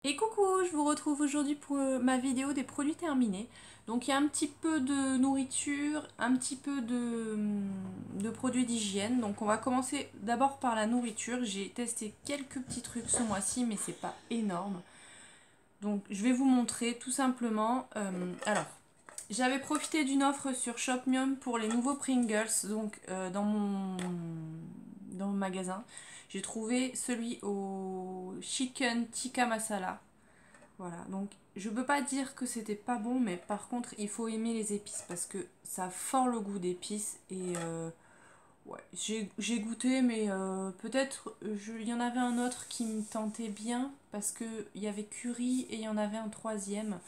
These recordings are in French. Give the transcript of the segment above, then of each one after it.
Et coucou, je vous retrouve aujourd'hui pour ma vidéo des produits terminés. Donc il y a un petit peu de nourriture, un petit peu de produits d'hygiène. Donc on va commencer d'abord par la nourriture. J'ai testé quelques petits trucs ce mois-ci, mais c'est pas énorme. Donc je vais vous montrer tout simplement. Alors, j'avais profité d'une offre sur Shopmium pour les nouveaux Pringles, donc dans mon magasin. J'ai trouvé celui au Chicken Tikka Masala. Voilà, donc je peux pas dire que c'était pas bon, mais par contre il faut aimer les épices parce que ça a fort le goût d'épices et ouais, j'ai goûté, mais peut-être il y en avait un autre qui me tentait bien parce que il y avait curry et il y en avait un troisième.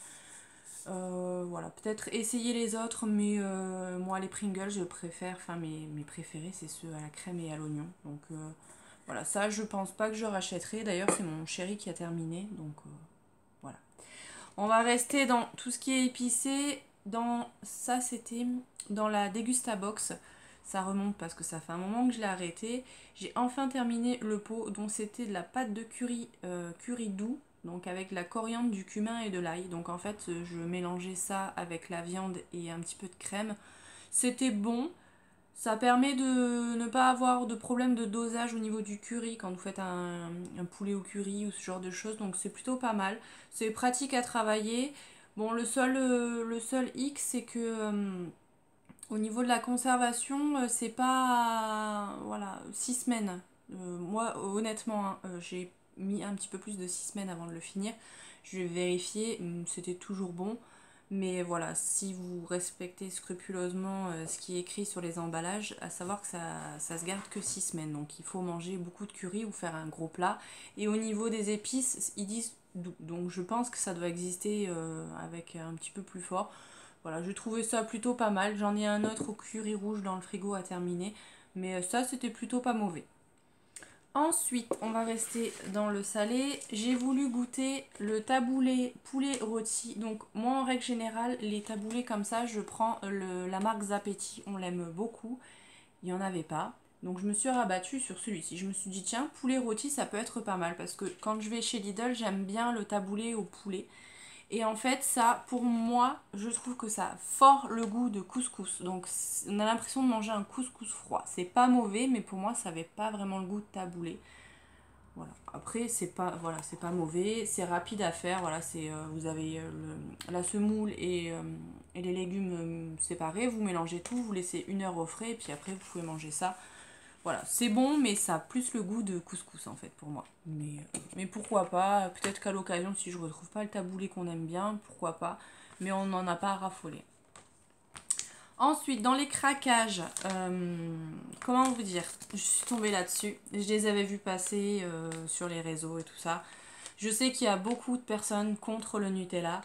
Voilà, peut-être essayer les autres, mais moi les Pringles je préfère, enfin mes préférés c'est ceux à la crème et à l'oignon. Donc voilà, ça je pense pas que je rachèterai. D'ailleurs c'est mon chéri qui a terminé, donc voilà. On va rester dans tout ce qui est épicé. Dans ça, c'était dans la Degusta Box. Ça remonte parce que ça fait un moment que je l'ai arrêté. J'ai enfin terminé le pot dont c'était de la pâte de curry, curry doux. Donc avec de la coriandre, du cumin et de l'ail. Donc en fait, je mélangeais ça avec la viande et un petit peu de crème. C'était bon. Ça permet de ne pas avoir de problème de dosage au niveau du curry quand vous faites un poulet au curry ou ce genre de choses. Donc c'est plutôt pas mal. C'est pratique à travailler. Bon, le seul hic, c'est que au niveau de la conservation, c'est pas... Voilà, 6 semaines. Moi, honnêtement, hein, j'ai mis un petit peu plus de 6 semaines avant de le finir. Je vais vérifier, c'était toujours bon. Mais voilà, si vous respectez scrupuleusement ce qui est écrit sur les emballages, à savoir que ça se garde que 6 semaines. Donc il faut manger beaucoup de curry ou faire un gros plat. Et au niveau des épices, ils disent doux. Donc je pense que ça doit exister avec un petit peu plus fort. Voilà, j'ai trouvé ça plutôt pas mal. J'en ai un autre au curry rouge dans le frigo à terminer. Mais ça, c'était plutôt pas mauvais. Ensuite, on va rester dans le salé. J'ai voulu goûter le taboulé poulet rôti. Donc moi, en règle générale, les taboulés comme ça, je prends la marque Zapetti. On l'aime beaucoup. Il n'y en avait pas. Donc je me suis rabattue sur celui-ci. Je me suis dit, tiens, poulet rôti, ça peut être pas mal. Parce que quand je vais chez Lidl, j'aime bien le taboulé au poulet. Et en fait, ça, pour moi, je trouve que ça a fort le goût de couscous. Donc, on a l'impression de manger un couscous froid. C'est pas mauvais, mais pour moi, ça avait pas vraiment le goût de taboulé. Voilà. Après, c'est pas, voilà, c'est pas mauvais, c'est rapide à faire. Voilà, vous avez la semoule et les légumes séparés. Vous mélangez tout, vous laissez 1 heure au frais, et puis après, vous pouvez manger ça. Voilà, c'est bon, mais ça a plus le goût de couscous en fait pour moi. Mais pourquoi pas, peut-être qu'à l'occasion, si je retrouve pas le taboulé qu'on aime bien, pourquoi pas. Mais on n'en a pas à raffoler. Ensuite, dans les craquages, comment vous dire, je suis tombée là-dessus. Je les avais vus passer sur les réseaux et tout ça. Je sais qu'il y a beaucoup de personnes contre le Nutella.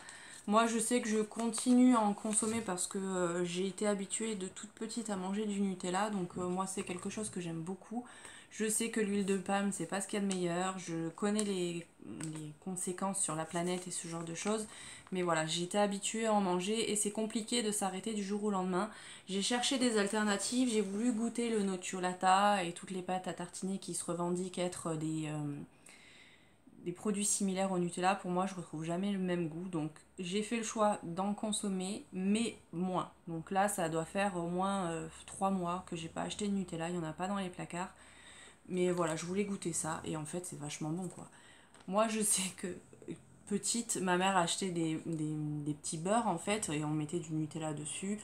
Moi, je sais que je continue à en consommer parce que j'ai été habituée de toute petite à manger du Nutella. Donc moi, c'est quelque chose que j'aime beaucoup. Je sais que l'huile de palme, c'est pas ce qu'il y a de meilleur. Je connais les conséquences sur la planète et ce genre de choses. Mais voilà, j'ai été habituée à en manger et c'est compliqué de s'arrêter du jour au lendemain. J'ai cherché des alternatives, j'ai voulu goûter le nocciolata et toutes les pâtes à tartiner qui se revendiquent être des produits similaires au Nutella. Pour moi, je retrouve jamais le même goût. Donc, j'ai fait le choix d'en consommer, mais moins. Donc là, ça doit faire au moins 3 mois que j'ai pas acheté de Nutella. Il n'y en a pas dans les placards. Mais voilà, je voulais goûter ça. Et en fait, c'est vachement bon, quoi. Moi, je sais que petite, ma mère achetait des petits beurres, en fait, et on mettait du Nutella dessus.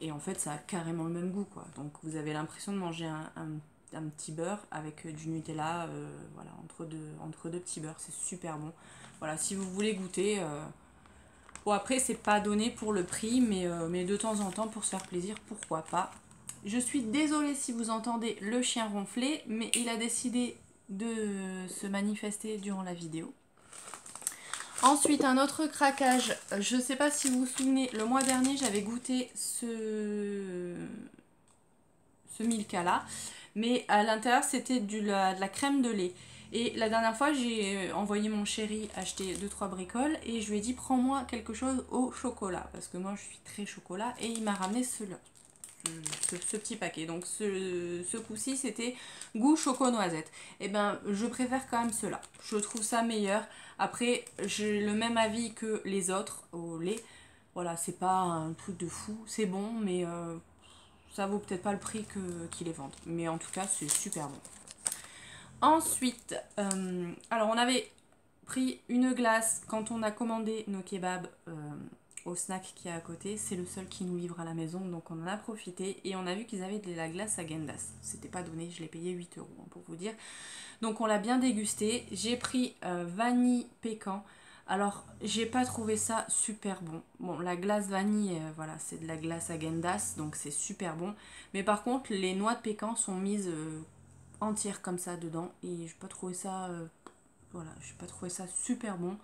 Et en fait, ça a carrément le même goût, quoi. Donc, vous avez l'impression de manger un petit beurre avec du Nutella, voilà, entre deux petits beurres. C'est super bon. Voilà, si vous voulez goûter. Bon, après, c'est pas donné pour le prix, mais de temps en temps, pour se faire plaisir, pourquoi pas. Je suis désolée si vous entendez le chien ronfler, mais il a décidé de se manifester durant la vidéo. Ensuite, un autre craquage. Je ne sais pas si vous vous souvenez, le mois dernier, j'avais goûté ce Milka là, mais à l'intérieur, c'était de la crème de lait. Et la dernière fois, j'ai envoyé mon chéri acheter 2-3 bricoles et je lui ai dit prends-moi quelque chose au chocolat parce que moi je suis très chocolat et il m'a ramené cela. ce petit paquet. Donc ce coup-ci c'était goût choco noisette. Et ben je préfère quand même cela. Je trouve ça meilleur. Après j'ai le même avis que les autres au lait. Voilà, c'est pas un truc de fou, c'est bon, mais ça vaut peut-être pas le prix qu'ils les vendent. Mais en tout cas, c'est super bon. Ensuite, alors on avait pris une glace quand on a commandé nos kebabs au snack qui est à côté. C'est le seul qui nous livre à la maison, donc on en a profité. Et on a vu qu'ils avaient de la glace à Gendas. C'était pas donné, je l'ai payé 8 € pour vous dire. Donc on l'a bien dégusté. J'ai pris vanille pécan. Alors, j'ai pas trouvé ça super bon. Bon, la glace vanille, voilà, c'est de la glace à Gendas, donc c'est super bon. Mais par contre, les noix de pécan sont mises entières comme ça dedans. Et j'ai pas trouvé ça, voilà, j'ai pas trouvé ça super bon.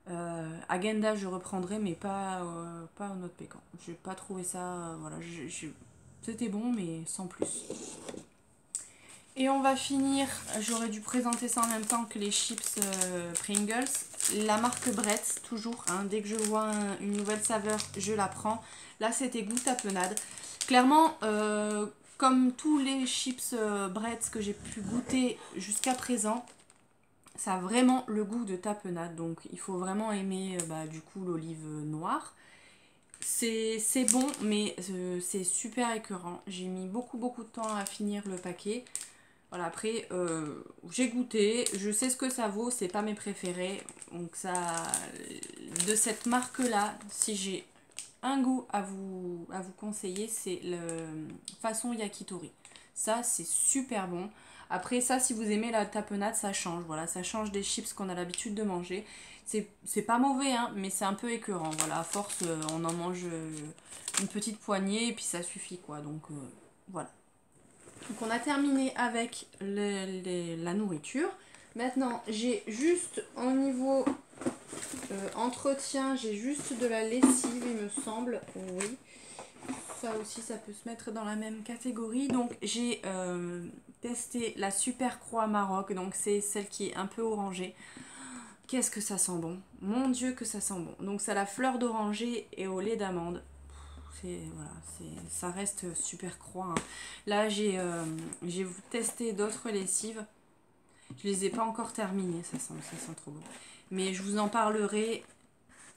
À Gendas, je reprendrai, mais pas aux noix de pécan. J'ai pas trouvé ça, voilà, c'était bon, mais sans plus. Et on va finir, j'aurais dû présenter ça en même temps que les chips Pringles. La marque Bretz, toujours, hein, dès que je vois une nouvelle saveur, je la prends. Là, c'était goût tapenade. Clairement, comme tous les chips Bretz que j'ai pu goûter jusqu'à présent, ça a vraiment le goût de tapenade. Donc, il faut vraiment aimer du coup l'olive noire. C'est bon, mais c'est super écœurant. J'ai mis beaucoup de temps à finir le paquet. Voilà, après, j'ai goûté, je sais ce que ça vaut, c'est pas mes préférés. Donc ça, de cette marque-là, si j'ai un goût à vous conseiller, c'est le façon yakitori. Ça, c'est super bon. Après ça, si vous aimez la tapenade, ça change. Voilà, ça change des chips qu'on a l'habitude de manger. C'est pas mauvais, hein, mais c'est un peu écœurant. Voilà, à force, on en mange une petite poignée et puis ça suffit, quoi. Donc, voilà. Donc on a terminé avec la nourriture. Maintenant, j'ai juste au niveau entretien, j'ai juste de la lessive, il me semble. Oui, ça aussi, ça peut se mettre dans la même catégorie. Donc j'ai testé la Super Croix Maroc. Donc c'est celle qui est un peu orangée. Qu'est-ce que ça sent bon. Mon Dieu que ça sent bon. Donc c'est la fleur d'oranger et au lait d'amande. Voilà, ça reste super croix, hein. Là j'ai testé d'autres lessives. Je les ai pas encore terminées, ça sent trop bon. Mais je vous en parlerai.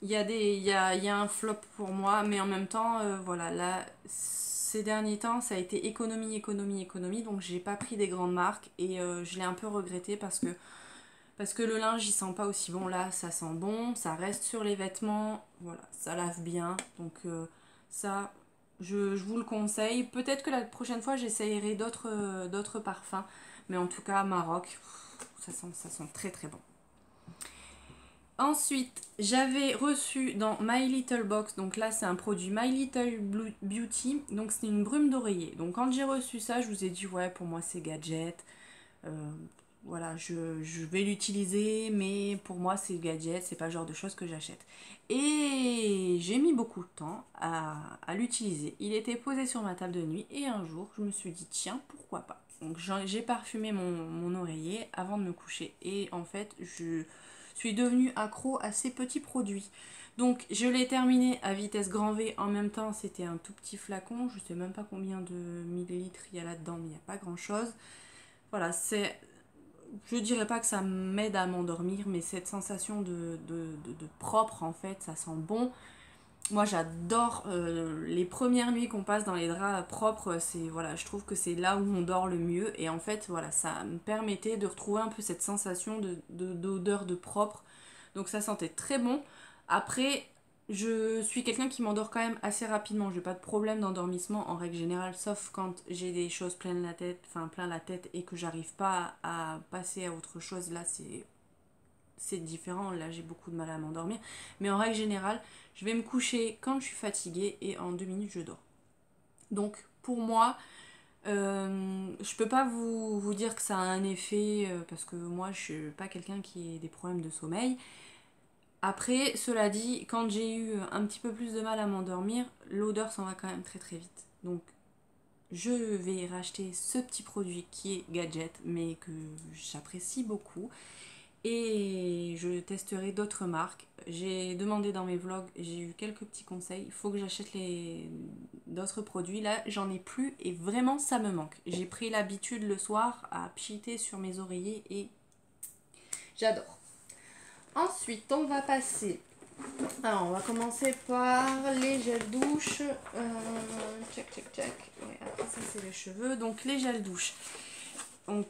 Il y a un flop pour moi, mais en même temps, voilà, là, ces derniers temps, ça a été économie. Donc j'ai pas pris des grandes marques et je l'ai un peu regretté parce que le linge il sent pas aussi bon. Là, ça sent bon, ça reste sur les vêtements, voilà, ça lave bien. Donc ça, je vous le conseille. Peut-être que la prochaine fois, j'essayerai d'autres parfums. Mais en tout cas, Maroc, ça sent très très bon. Ensuite, j'avais reçu dans My Little Box, donc là c'est un produit My Little Beauty, donc c'est une brume d'oreiller. Donc quand j'ai reçu ça, je vous ai dit ouais, pour moi c'est gadget. Voilà, je vais l'utiliser, mais pour moi c'est gadget, c'est pas le genre de choses que j'achète. Et j'ai mis beaucoup de temps à l'utiliser. Il était posé sur ma table de nuit et un jour je me suis dit tiens, pourquoi pas. Donc j'ai parfumé mon oreiller avant de me coucher et en fait je suis devenue accro à ces petits produits. Donc je l'ai terminé à vitesse grand V en même temps, c'était un tout petit flacon, je sais même pas combien de millilitres il y a là-dedans, mais il n'y a pas grand chose. Voilà, je dirais pas que ça m'aide à m'endormir, mais cette sensation de propre en fait, ça sent bon. Moi j'adore les premières nuits qu'on passe dans les draps propres, voilà, je trouve que c'est là où on dort le mieux et en fait voilà, ça me permettait de retrouver un peu cette sensation d'odeur de propre. Donc ça sentait très bon. Après, je suis quelqu'un qui m'endort quand même assez rapidement. J'ai pas de problème d'endormissement en règle générale, sauf quand j'ai des choses plein la tête et que j'arrive pas à passer à autre chose. Là, c'est différent. Là, j'ai beaucoup de mal à m'endormir. Mais en règle générale, je vais me coucher quand je suis fatiguée et en 2 minutes, je dors. Donc, pour moi, je peux pas vous dire que ça a un effet parce que moi, je suis pas quelqu'un qui ait des problèmes de sommeil. Après, cela dit, quand j'ai eu un petit peu plus de mal à m'endormir, l'odeur s'en va quand même très très vite. Donc, je vais racheter ce petit produit qui est gadget, mais que j'apprécie beaucoup. Et je testerai d'autres marques. J'ai demandé dans mes vlogs, j'ai eu quelques petits conseils. Il faut que j'achète d'autres produits. Là, j'en ai plus et vraiment, ça me manque. J'ai pris l'habitude le soir à pchiter sur mes oreillers et j'adore. Ensuite, on va passer. Alors, on va commencer par les gels douche. Check, check, check. Ouais, après, ça, c'est les cheveux. Donc, les gels douche. Donc,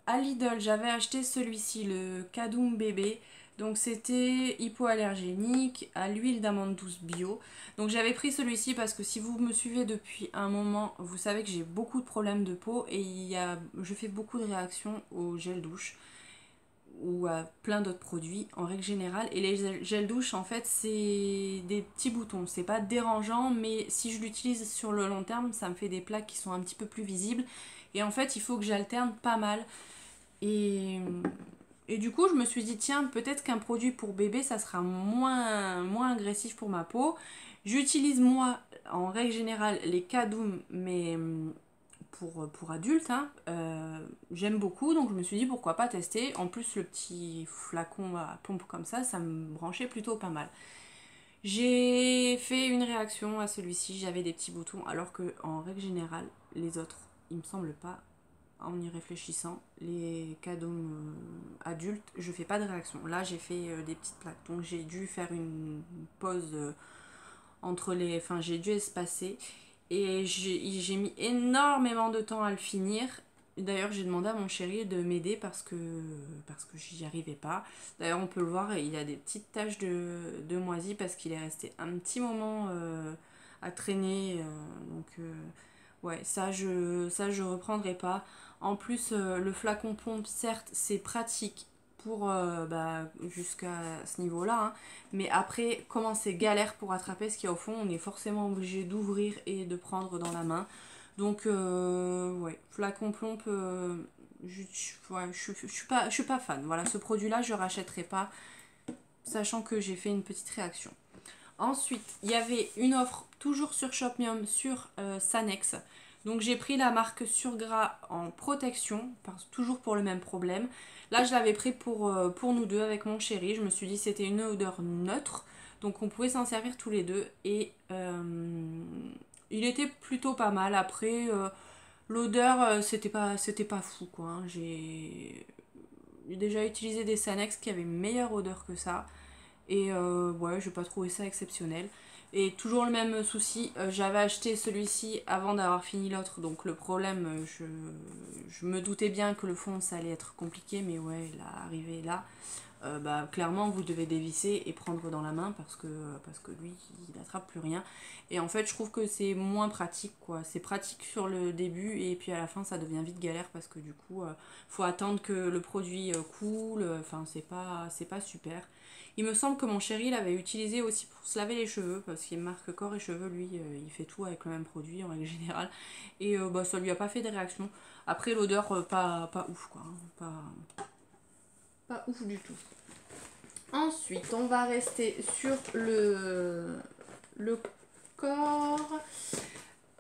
à Lidl, j'avais acheté celui-ci, le Kadoum bébé. Donc c'était hypoallergénique à l'huile d'amande douce bio. Donc j'avais pris celui-ci parce que si vous me suivez depuis un moment, vous savez que j'ai beaucoup de problèmes de peau et je fais beaucoup de réactions au gel douche ou à plein d'autres produits en règle générale. Et les gels douche, en fait, c'est des petits boutons. C'est pas dérangeant, mais si je l'utilise sur le long terme, ça me fait des plaques qui sont un petit peu plus visibles. Et en fait, il faut que j'alterne pas mal. Et du coup, je me suis dit, tiens, peut-être qu'un produit pour bébé, ça sera moins agressif pour ma peau. J'utilise, moi, en règle générale, les Kadoum, mais pour adultes. Hein. J'aime beaucoup, donc je me suis dit, pourquoi pas tester. En plus, le petit flacon à pompe comme ça me branchait plutôt pas mal. J'ai fait une réaction à celui-ci, j'avais des petits boutons, alors que en règle générale, les autres, il me semble pas, en y réfléchissant, les cadeaux adultes, je fais pas de réaction. Là, j'ai fait des petites plaques, donc j'ai dû faire une pause entre les. Enfin, j'ai dû espacer et j'ai mis énormément de temps à le finir. D'ailleurs, j'ai demandé à mon chéri de m'aider parce que j'y arrivais pas. D'ailleurs, on peut le voir, il a des petites taches de moisi parce qu'il est resté un petit moment à traîner. Ouais, ça je reprendrai pas. En plus, le flacon pompe, certes, c'est pratique pour jusqu'à ce niveau-là, hein. Mais après, comment c'est galère pour attraper ce qu'il y a au fond, on est forcément obligé d'ouvrir et de prendre dans la main. Donc, ouais, flacon pompe, ouais, je suis pas fan. Voilà, ce produit-là, je rachèterai pas, sachant que j'ai fait une petite réaction. Ensuite, il y avait une offre toujours sur Shopmium sur Sanex. Donc j'ai pris la marque Surgras en protection, toujours pour le même problème. Là, je l'avais pris pour nous deux avec mon chéri. Je me suis dit que c'était une odeur neutre. Donc on pouvait s'en servir tous les deux. Et il était plutôt pas mal. Après, l'odeur, c'était pas fou, quoi. Hein. J'ai déjà utilisé des Sanex qui avaient une meilleure odeur que ça. Et ouais, j'ai pas trouvé ça exceptionnel. Et toujours le même souci, j'avais acheté celui-ci avant d'avoir fini l'autre, donc le problème, je me doutais bien que le fond ça allait être compliqué, mais ouais, là, arrivé là, clairement vous devez dévisser et prendre dans la main parce que lui il attrape plus rien. Et en fait, je trouve que c'est moins pratique quoi. C'est pratique sur le début et puis à la fin ça devient vite galère parce que du coup, faut attendre que le produit coule, enfin c'est pas super. Il me semble que mon chéri l'avait utilisé aussi pour se laver les cheveux, parce qu'il marque corps et cheveux, lui, il fait tout avec le même produit en règle générale. Et ça lui a pas fait de réaction. Après, l'odeur, pas ouf, quoi. Hein. Pas ouf du tout. Ensuite, on va rester sur le corps.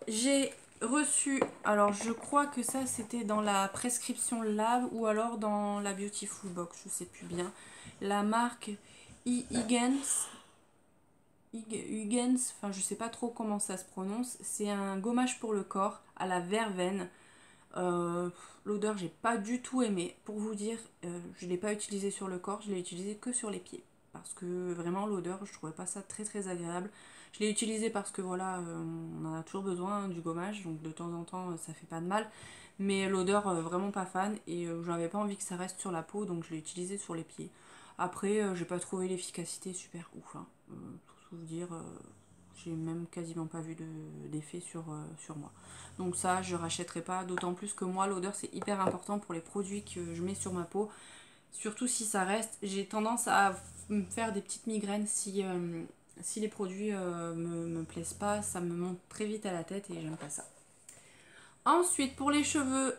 J'ai reçu, alors je crois que ça c'était dans la prescription Lab ou alors dans la Beautiful Box, je sais plus bien. La marque Huygens, enfin je sais pas trop comment ça se prononce. C'est un gommage pour le corps à la verveine. L'odeur j'ai pas du tout aimé. Pour vous dire, je l'ai pas utilisé sur le corps, je l'ai utilisé que sur les pieds. Parce que vraiment l'odeur, je trouvais pas ça très très agréable. Je l'ai utilisé parce que voilà, on en a toujours besoin du gommage, donc de temps en temps ça fait pas de mal. Mais l'odeur, vraiment pas fan et j'avais pas envie que ça reste sur la peau, donc je l'ai utilisé sur les pieds. Après, j'ai pas trouvé l'efficacité super ouf. Hein. Pour tout vous dire, j'ai même quasiment pas vu d'effet sur moi. Donc ça, je rachèterai pas, d'autant plus que moi, l'odeur c'est hyper important pour les produits que je mets sur ma peau. Surtout si ça reste, j'ai tendance à me faire des petites migraines si les produits me plaisent pas, ça me monte très vite à la tête et j'aime pas ça. Ensuite, pour les cheveux,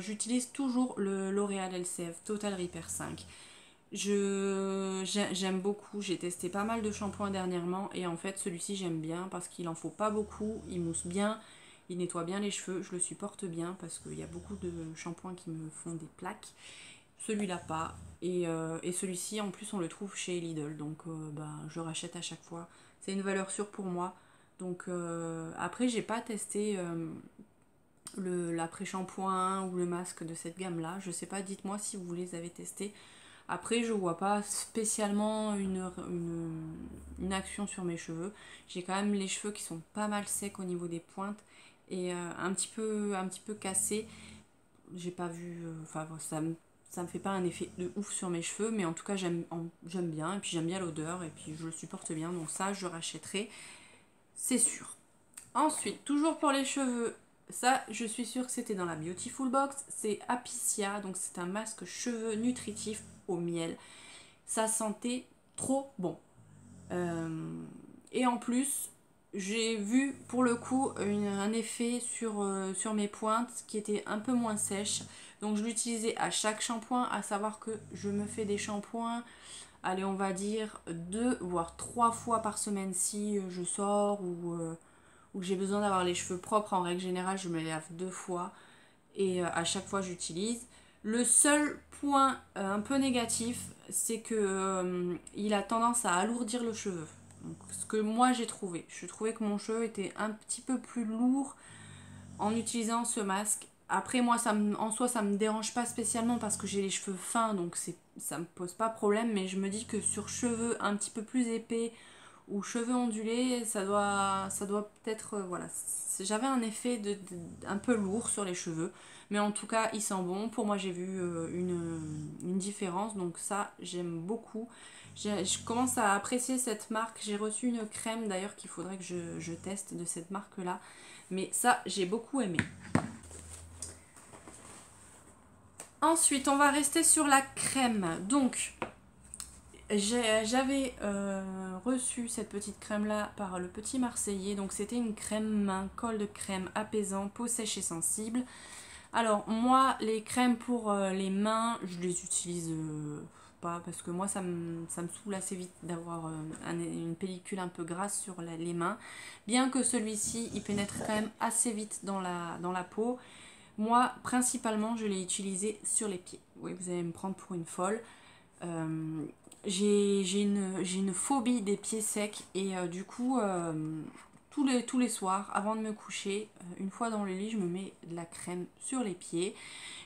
j'utilise toujours le L'Oréal LCF Total Repair 5. J'aime beaucoup, j'ai testé pas mal de shampoings dernièrement et en fait celui-ci j'aime bien parce qu'il en faut pas beaucoup, il mousse bien, il nettoie bien les cheveux, je le supporte bien parce qu'il y a beaucoup de shampoings qui me font des plaques. celui-là pas. Et celui-ci en plus on le trouve chez Lidl, donc bah, je rachète à chaque fois. C'est une valeur sûre pour moi. Donc après j'ai pas testé l'après-shampoing ou le masque de cette gamme là. Je sais pas, dites-moi si vous les avez testés. Après, je vois pas spécialement une action sur mes cheveux. J'ai quand même les cheveux qui sont pas mal secs au niveau des pointes et un petit peu cassés. J'ai pas vu. Enfin, ça me fait pas un effet de ouf sur mes cheveux, mais en tout cas, j'aime bien. Et puis, j'aime bien l'odeur et puis je le supporte bien. Donc, ça, je rachèterai, c'est sûr. Ensuite, toujours pour les cheveux, ça, je suis sûre que c'était dans la Beautiful Box. C'est Apicia, donc c'est un masque cheveux nutritif au miel. Ça sentait trop bon. Et en plus, j'ai vu pour le coup un effet sur mes pointes qui était un peu moins sèche. Donc je l'utilisais à chaque shampoing, à savoir que je me fais des shampoings, allez on va dire 2 voire 3 fois par semaine si je sors ou que j'ai besoin d'avoir les cheveux propres. En règle générale, je me les lave 2 fois et à chaque fois j'utilise. Le seul point un peu négatif, c'est que il a tendance à alourdir le cheveu. Donc, ce que moi j'ai trouvé, je trouvais que mon cheveu était un petit peu plus lourd en utilisant ce masque. Après moi en soi ça me dérange pas spécialement parce que j'ai les cheveux fins, donc ça me pose pas problème, mais je me dis que sur cheveux un petit peu plus épais ou cheveux ondulés, ça doit peut-être voilà, j'avais un effet un peu lourd sur les cheveux, mais en tout cas il sent bon. Pour moi j'ai vu une différence, donc ça j'aime beaucoup. Je commence à apprécier cette marque. J'ai reçu une crème d'ailleurs qu'il faudrait que je teste de cette marque là, mais ça j'ai beaucoup aimé. Ensuite on va rester sur la crème. Donc j'avais reçu cette petite crème là par le Petit Marseillais. Donc c'était une crème main, col de crème apaisant, peau sèche et sensible. Alors moi les crèmes pour les mains je les utilise pas parce que moi ça me saoule assez vite d'avoir une pellicule un peu grasse sur les mains. Bien que celui-ci il pénètre quand même assez vite dans la peau. Moi principalement je l'ai utilisé sur les pieds. Oui, vous allez me prendre pour une folle. Euh, j'ai une phobie des pieds secs et du coup tous les soirs avant de me coucher, une fois dans le lit, je me mets de la crème sur les pieds.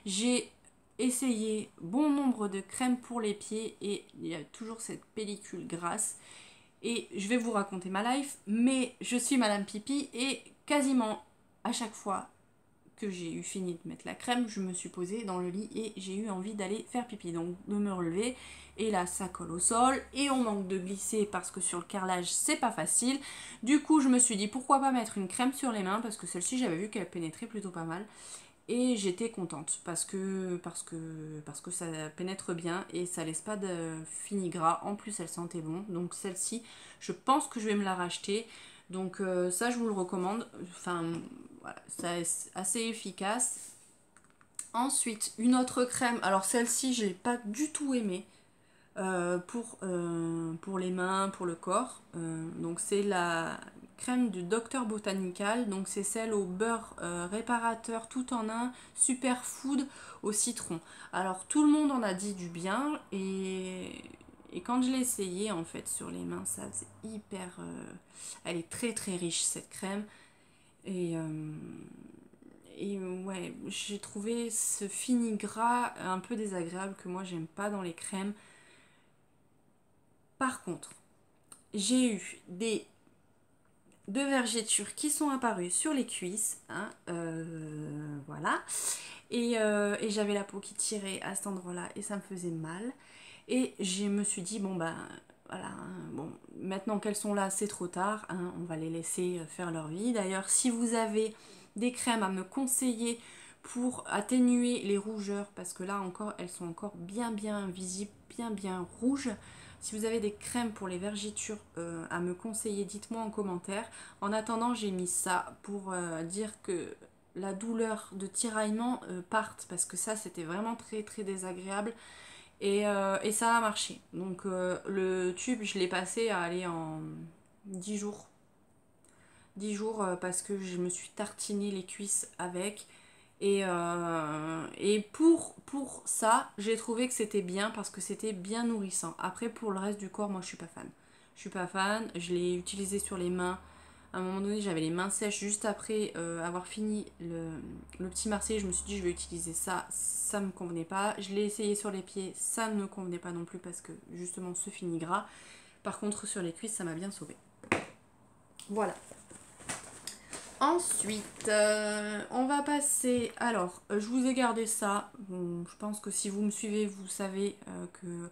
J'ai essayé bon nombre de crèmes pour les pieds et il y a toujours cette pellicule grasse. Et je vais vous raconter ma life, mais je suis Madame Pipi et quasiment à chaque fois que j'ai eu fini de mettre la crème, je me suis posée dans le lit et j'ai eu envie d'aller faire pipi, donc de me relever et là ça colle au sol et on manque de glisser parce que sur le carrelage c'est pas facile. Du coup je me suis dit pourquoi pas mettre une crème sur les mains parce que celle-ci j'avais vu qu'elle pénétrait plutôt pas mal et j'étais contente parce que ça pénètre bien et ça laisse pas de fini gras, en plus elle sentait bon, donc celle-ci je pense que je vais me la racheter. Donc ça je vous le recommande, enfin voilà, c'est assez efficace. Ensuite une autre crème, alors celle-ci je l'ai pas du tout aimée pour les mains, pour le corps. Donc c'est la crème du Dr Botanical, donc c'est celle au beurre réparateur tout en un superfood au citron. Alors tout le monde en a dit du bien et quand je l'ai essayé en fait sur les mains, ça faisait hyper... elle est très très riche cette crème et... ouais, j'ai trouvé ce fini gras un peu désagréable que moi j'aime pas dans les crèmes. Par contre, j'ai eu deux vergetures qui sont apparues sur les cuisses, hein, voilà, et j'avais la peau qui tirait à cet endroit-là et ça me faisait mal. Et je me suis dit, bon ben voilà, hein, bon, maintenant qu'elles sont là, c'est trop tard, hein, on va les laisser faire leur vie. D'ailleurs, si vous avez des crèmes à me conseiller pour atténuer les rougeurs, parce que là encore, elles sont encore bien bien visibles, bien bien rouges. Si vous avez des crèmes pour les vergetures à me conseiller, dites-moi en commentaire. En attendant, j'ai mis ça pour dire que la douleur de tiraillement parte, parce que ça, c'était vraiment très très désagréable. Et ça a marché. Donc le tube, je l'ai passé à aller en 10 jours. 10 jours parce que je me suis tartiné les cuisses avec. Et pour ça, j'ai trouvé que c'était bien parce que c'était bien nourrissant. Après, pour le reste du corps, moi je suis pas fan. Je suis pas fan, je l'ai utilisé sur les mains. À un moment donné, j'avais les mains sèches juste après avoir fini le petit Marseille. Je me suis dit, je vais utiliser ça. Ça me convenait pas. Je l'ai essayé sur les pieds. Ça ne me convenait pas non plus parce que justement, ce finit gras. Par contre, sur les cuisses, ça m'a bien sauvé. Voilà. Ensuite, on va passer... Alors, je vous ai gardé ça. Bon, je pense que si vous me suivez, vous savez que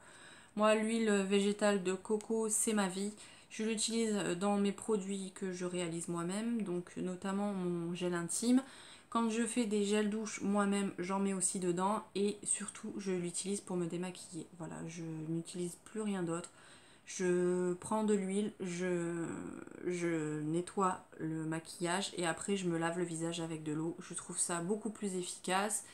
moi, l'huile végétale de coco, c'est ma vie. Je l'utilise dans mes produits que je réalise moi-même, donc notamment mon gel intime. Quand je fais des gels douche moi-même, j'en mets aussi dedans. Et surtout, je l'utilise pour me démaquiller. Voilà, je n'utilise plus rien d'autre. Je prends de l'huile, je nettoie le maquillage et après je me lave le visage avec de l'eau. Je trouve ça beaucoup plus efficace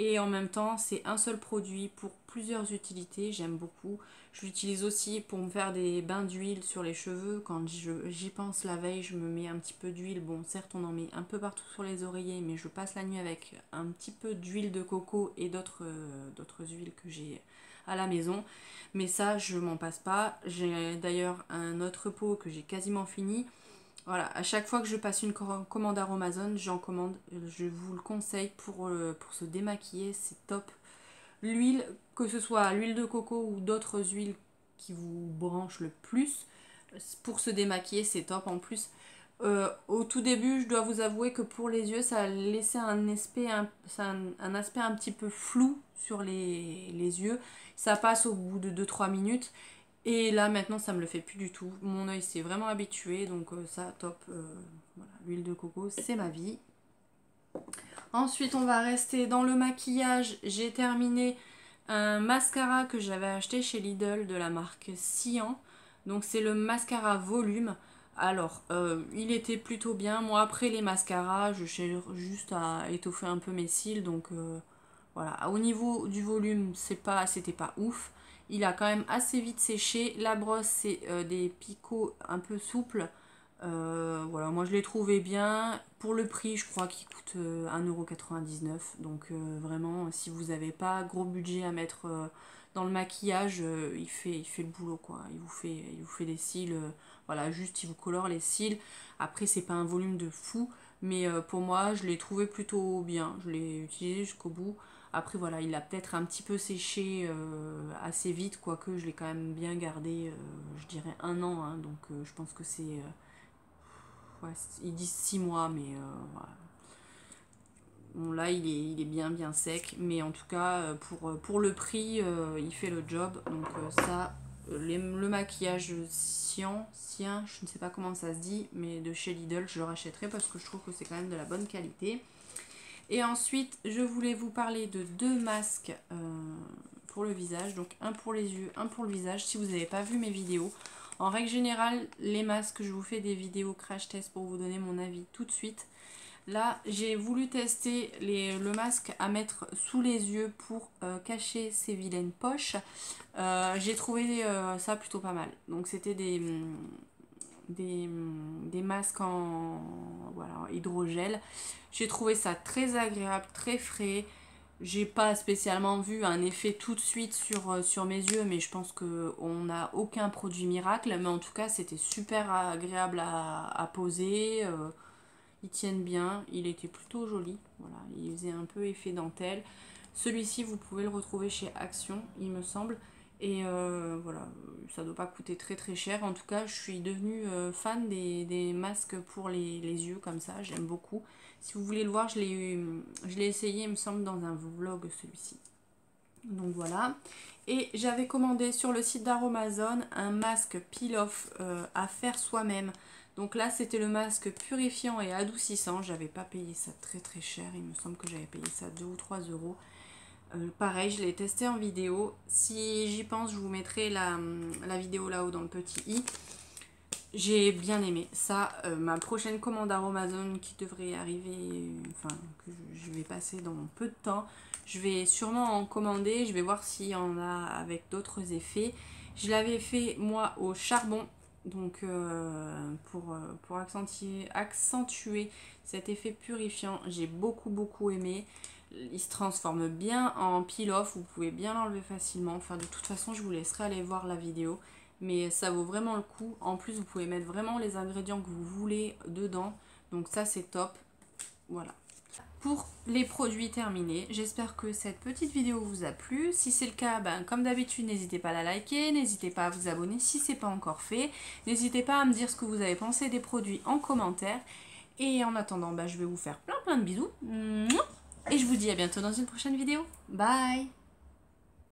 et en même temps c'est un seul produit pour plusieurs utilités, j'aime beaucoup. Je l'utilise aussi pour me faire des bains d'huile sur les cheveux. Quand j'y pense la veille, je me mets un petit peu d'huile. Bon, certes on en met un peu partout sur les oreillers, mais je passe la nuit avec un petit peu d'huile de coco et d'autres huiles que j'ai à la maison. Mais ça, je m'en passe pas. J'ai d'ailleurs un autre pot que j'ai quasiment fini. Voilà, à chaque fois que je passe une commande Aromazone, j'en commande. Je vous le conseille pour se démaquiller, c'est top. L'huile, que ce soit l'huile de coco ou d'autres huiles qui vous branchent le plus, pour se démaquiller, c'est top. En plus, au tout début, je dois vous avouer que pour les yeux, ça a laissé un aspect un aspect un petit peu flou sur les yeux. Ça passe au bout de 2-3 minutes. Et là, maintenant, ça me le fait plus du tout. Mon œil s'est vraiment habitué, donc ça, top. Voilà, l'huile de coco, c'est ma vie. Ensuite, on va rester dans le maquillage. J'ai terminé un mascara que j'avais acheté chez Lidl de la marque Cyan. Donc, c'est le mascara volume. Alors, il était plutôt bien. Moi, après les mascaras, je cherche juste à étoffer un peu mes cils. Donc, voilà. Au niveau du volume, c'était pas ouf. Il a quand même assez vite séché. La brosse, c'est des picots un peu souples. Voilà, moi je l'ai trouvé bien. Pour le prix, je crois qu'il coûte 1,99 €. Donc vraiment, si vous n'avez pas gros budget à mettre dans le maquillage, il fait le boulot quoi. Il vous fait des cils. Voilà, juste il vous colore les cils. Après, c'est pas un volume de fou. Mais pour moi, je l'ai trouvé plutôt bien. Je l'ai utilisé jusqu'au bout. Après, voilà, il a peut-être un petit peu séché assez vite, quoique je l'ai quand même bien gardé, je dirais 1 an. Hein. Donc je pense que c'est ouais, ils disent 6 mois, mais voilà. Bon, là, il est bien sec, mais en tout cas, pour le prix, il fait le job. Donc ça, le maquillage Cyan, je ne sais pas comment ça se dit, mais de chez Lidl, je le rachèterai parce que je trouve que c'est quand même de la bonne qualité. Et ensuite, je voulais vous parler de 2 masques pour le visage. Donc un pour les yeux, un pour le visage. Si vous n'avez pas vu mes vidéos, en règle générale, les masques, je vous fais des vidéos crash test pour vous donner mon avis tout de suite. Là, j'ai voulu tester le masque à mettre sous les yeux pour cacher ces vilaines poches. J'ai trouvé ça plutôt pas mal. Donc c'était des masques en voilà, hydrogel. J'ai trouvé ça très agréable, très frais. J'ai pas spécialement vu un effet tout de suite sur mes yeux, mais je pense qu'on n'a aucun produit miracle. Mais en tout cas, c'était super agréable à poser. Ils tiennent bien. Il était plutôt joli. Voilà, il faisait un peu effet dentelle. Celui-ci, vous pouvez le retrouver chez Action, il me semble. Et voilà, ça ne doit pas coûter très cher. En tout cas, je suis devenue fan des masques pour les yeux comme ça. J'aime beaucoup. Si vous voulez le voir, je l'ai essayé, il me semble, dans un vlog celui-ci. Donc voilà. Et j'avais commandé sur le site d'Aromazone un masque peel-off à faire soi-même. Donc là, c'était le masque purifiant et adoucissant. J'avais pas payé ça très cher. Il me semble que j'avais payé ça 2 ou 3 euros. Pareil, je l'ai testé en vidéo. Si j'y pense, je vous mettrai la vidéo là-haut dans le petit i. J'ai bien aimé. Ça, ma prochaine commande Aromazone qui devrait arriver, enfin, que je vais passer dans peu de temps. Je vais sûrement en commander. Je vais voir s'il y en a avec d'autres effets. Je l'avais fait, moi, au charbon. Donc pour accentuer cet effet purifiant, j'ai beaucoup aimé. Il se transforme bien en peel-off, vous pouvez bien l'enlever facilement. Enfin de toute façon je vous laisserai aller voir la vidéo. Mais ça vaut vraiment le coup. En plus vous pouvez mettre vraiment les ingrédients que vous voulez dedans. Donc ça c'est top. Voilà. Pour les produits terminés, j'espère que cette petite vidéo vous a plu. Si c'est le cas, ben, comme d'habitude, n'hésitez pas à la liker, n'hésitez pas à vous abonner si ce n'est pas encore fait. N'hésitez pas à me dire ce que vous avez pensé des produits en commentaire. Et en attendant, ben, je vais vous faire plein de bisous. Et je vous dis à bientôt dans une prochaine vidéo. Bye!